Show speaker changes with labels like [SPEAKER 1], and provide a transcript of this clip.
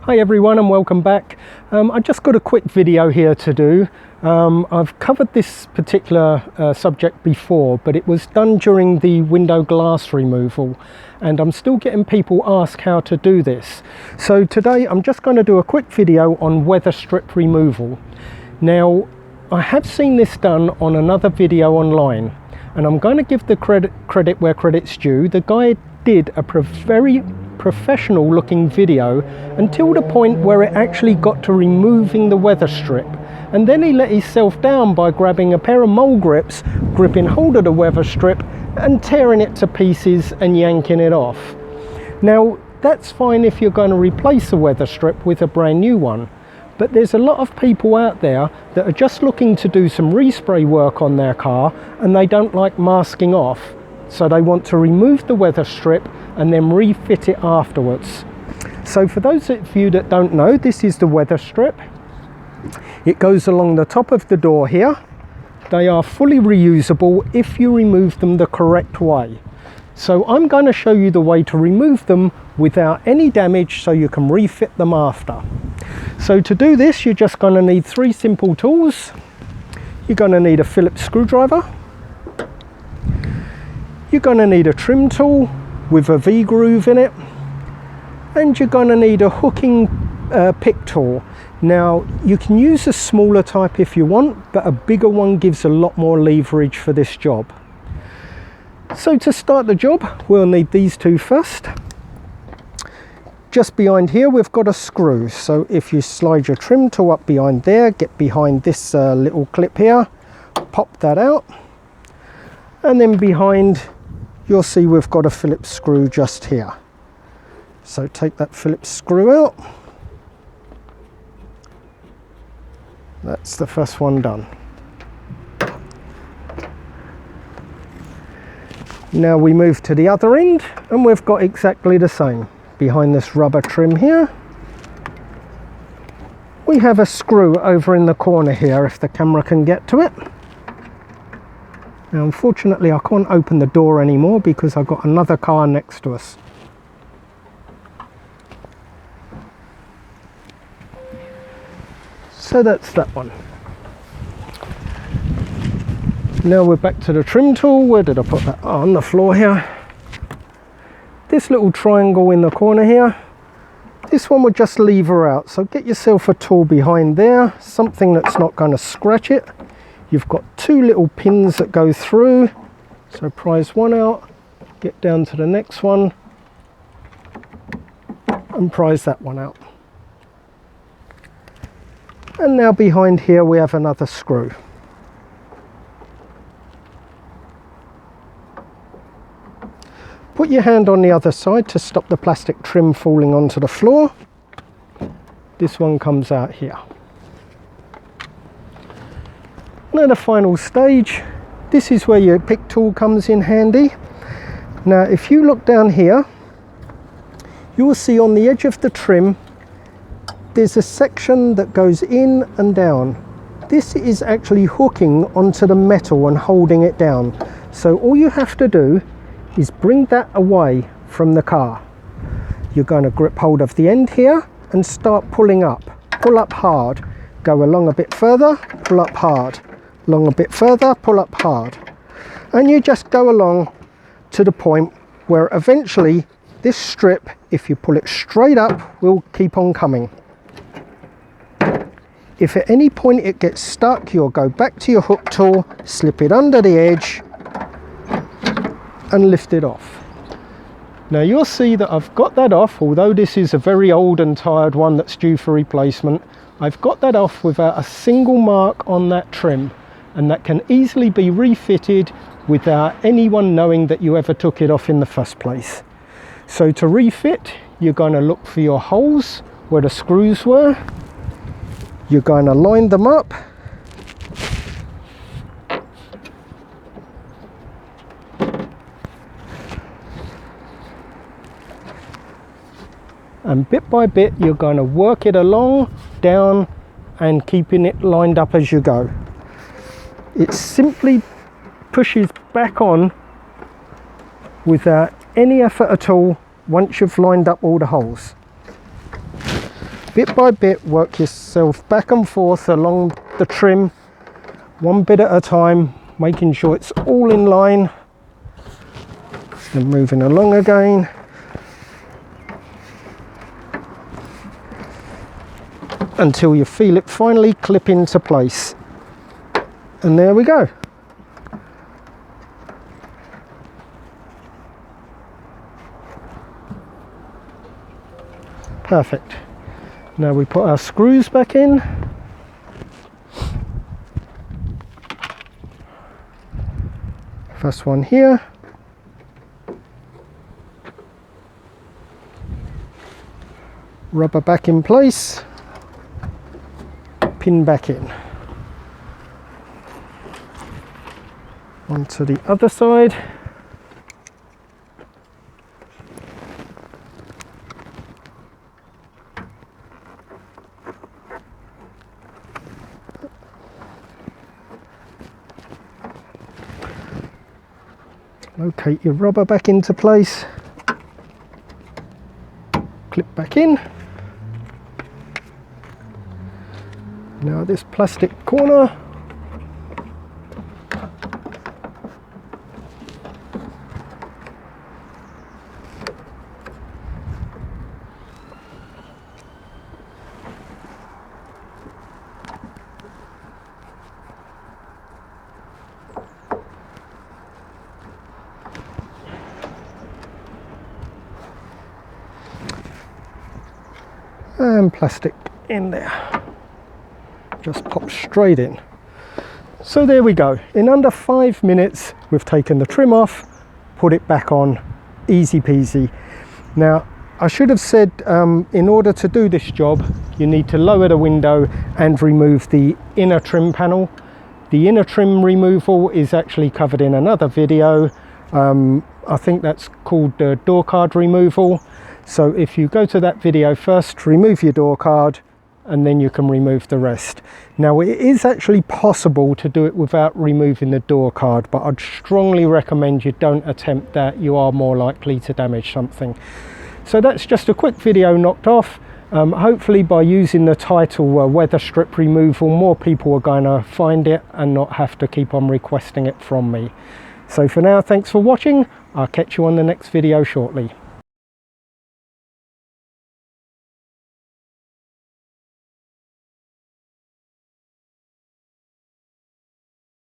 [SPEAKER 1] Hi everyone and welcome back. I just got a quick video here to do. I've covered this particular subject before, but it was done during the window glass removal, and I'm still getting people ask how to do this. So today I'm just going to do a quick video on weather strip removal. Now, I have seen this done on another video online, and I'm going to give the credit where credit's due. The guy did a very professional looking video until the point where it actually got to removing the weather strip, and then he let himself down by grabbing a pair of mole grips, gripping hold of the weather strip and tearing it to pieces and yanking it off. Now that's fine if you're going to replace the weather strip with a brand new one, but there's a lot of people out there that are just looking to do some respray work on their car and they don't like masking off, so they want to remove the weather strip and then refit it afterwards. So for those of you that don't know, this is the weather strip. It goes along the top of the door here. They are fully reusable if you remove them the correct way. So I'm going to show you the way to remove them without any damage so you can refit them after. So to do this, you're just going to need three simple tools. You're going to need a Phillips screwdriver. You're going to need a trim tool with a V-groove in it, and you're going to need a hooking pick tool. Now you can use a smaller type if you want, but a bigger one gives a lot more leverage for this job. So to start the job, we'll need these two first. Just behind here we've got a screw, so if you slide your trim tool up behind there, get behind this little clip here, pop that out, and then behind you'll see we've got a Phillips screw just here. So take that Phillips screw out. That's the first one done. Now we move to the other end and we've got exactly the same. Behind this rubber trim here, we have a screw over in the corner here if the camera can get to it. Now unfortunately I can't open the door anymore because I've got another car next to us. So that's that one. Now we're back to the trim tool. Where did I put that? Oh, on the floor here. This little triangle in the corner here, this one would just lever out, so get yourself a tool behind there, something that's not going to scratch it. You've got two little pins that go through, so prise one out, get down to the next one and prise that one out. And now behind here we have another screw. Put your hand on the other side to stop the plastic trim falling onto the floor. This one comes out here. Now the final stage, this is where your pick tool comes in handy. Now if you look down here, you will see on the edge of the trim there's a section that goes in and down. This is actually hooking onto the metal and holding it down. So all you have to do is bring that away from the car. You're going to grip hold of the end here and start pulling up. Pull up hard. Go along a bit further, pull up hard. Along a bit further, pull up hard. And you just go along to the point where eventually this strip, if you pull it straight up, will keep on coming. If at any point it gets stuck, you'll go back to your hook tool, slip it under the edge and lift it off. Now you'll see that I've got that off, although this is a very old and tired one that's due for replacement. I've got that off without a single mark on that trim, and that can easily be refitted without anyone knowing that you ever took it off in the first place. So to refit, you're going to look for your holes where the screws were. You're going to line them up. And bit by bit, you're going to work it along, down, and keeping it lined up as you go. It simply pushes back on without any effort at all once you've lined up all the holes. bit by bit work yourself back and forth along the trim, one bit at a time, making sure it's all in line, and moving along again. Until you feel it finally clip into place. And there we go. Perfect. Now we put our screws back in. First one here. Rubber back in place. Pin back in. Onto the other side. Locate your rubber back into place. Clip back in. Now this plastic corner. And plastic in there. Just pop straight in. So there we go. In under 5 minutes we've taken the trim off, put it back on, easy peasy. Now I should have said in order to do this job you need to lower the window and remove the inner trim panel. The inner trim removal is actually covered in another video. I think that's called door card removal. So if you go to that video first, remove your door card, and then you can remove the rest. Now it is actually possible to do it without removing the door card, but I'd strongly recommend you don't attempt that. You are more likely to damage something. So that's just a quick video knocked off. Hopefully by using the title weather strip removal, more people are going to find it and not have to keep on requesting it from me. So for now, thanks for watching. I'll catch you on the next video shortly.